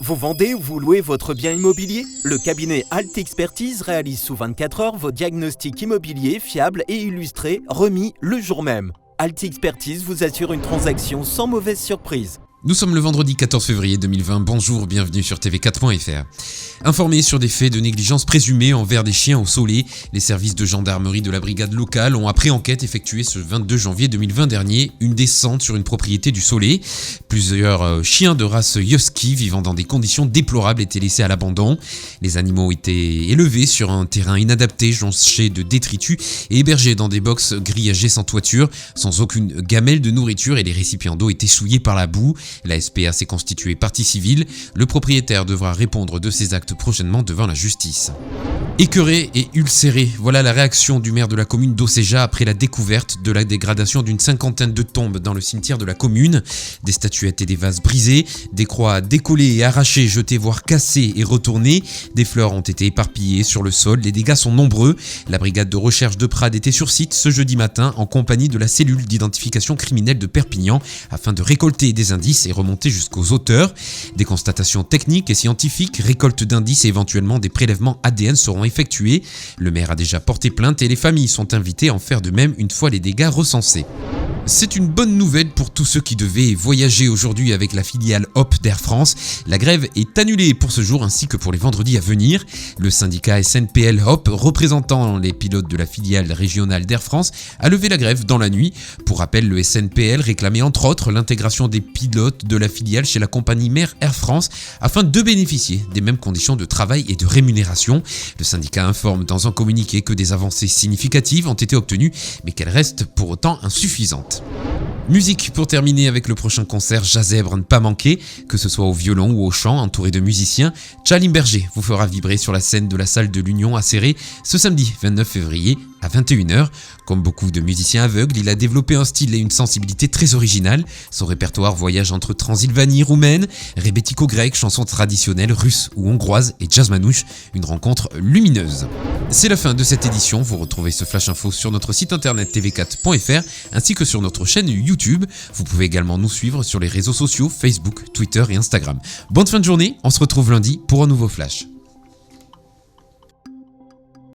Vous vendez ou vous louez votre bien immobilier ? Le cabinet Alt Expertise réalise sous 24 heures vos diagnostics immobiliers fiables et illustrés, remis le jour même. Alt Expertise vous assure une transaction sans mauvaise surprise. Nous sommes le vendredi 14 février 2020, bonjour, bienvenue sur tv4.fr. Informés sur des faits de négligence présumée envers des chiens au Soleil, les services de gendarmerie de la brigade locale ont après enquête effectué ce 22 janvier 2020 dernier une descente sur une propriété du Soleil. Plusieurs chiens de race husky vivant dans des conditions déplorables étaient laissés à l'abandon. Les animaux étaient élevés sur un terrain inadapté, jonché de détritus et hébergés dans des box grillagés sans toiture, sans aucune gamelle de nourriture et les récipients d'eau étaient souillés par la boue. La SPA s'est constituée partie civile. Le propriétaire devra répondre de ses actes prochainement devant la justice. Écœuré et ulcéré, voilà la réaction du maire de la commune d'Océja après la découverte de la dégradation d'une cinquantaine de tombes dans le cimetière de la commune. Des statuettes et des vases brisés, des croix décollées et arrachées, jetées voire cassées et retournées. Des fleurs ont été éparpillées sur le sol, les dégâts sont nombreux. La brigade de recherche de Prades était sur site ce jeudi matin en compagnie de la cellule d'identification criminelle de Perpignan afin de récolter des indices et remonter jusqu'aux auteurs. Des constatations techniques et scientifiques, récolte d'indices et éventuellement des prélèvements ADN seront effectués. Le maire a déjà porté plainte et les familles sont invitées à en faire de même une fois les dégâts recensés. C'est une bonne nouvelle pour tous ceux qui devaient voyager aujourd'hui avec la filiale Hop d'Air France. La grève est annulée pour ce jour ainsi que pour les vendredis à venir. Le syndicat SNPL Hop, représentant les pilotes de la filiale régionale d'Air France, a levé la grève dans la nuit. Pour rappel, le SNPL réclamait entre autres l'intégration des pilotes de la filiale chez la compagnie mère Air France afin de bénéficier des mêmes conditions de travail et de rémunération. Le syndicat informe dans un communiqué que des avancées significatives ont été obtenues mais qu'elles restent pour autant insuffisantes. Musique pour terminer avec le prochain concert Jazzèbre à ne pas manquer, que ce soit au violon ou au chant, entouré de musiciens. Tchalim Berger vous fera vibrer sur la scène de la salle de l'Union à Serré ce samedi 29 février à 21h. Comme beaucoup de musiciens aveugles, il a développé un style et une sensibilité très originale. Son répertoire voyage entre Transylvanie roumaine, rébético-grec, chansons traditionnelles russes ou hongroises et jazz manouche, une rencontre lumineuse. C'est la fin de cette édition, vous retrouvez ce flash info sur notre site internet tv4.fr ainsi que sur notre chaîne YouTube. Vous pouvez également nous suivre sur les réseaux sociaux Facebook, Twitter et Instagram. Bonne fin de journée, on se retrouve lundi pour un nouveau flash.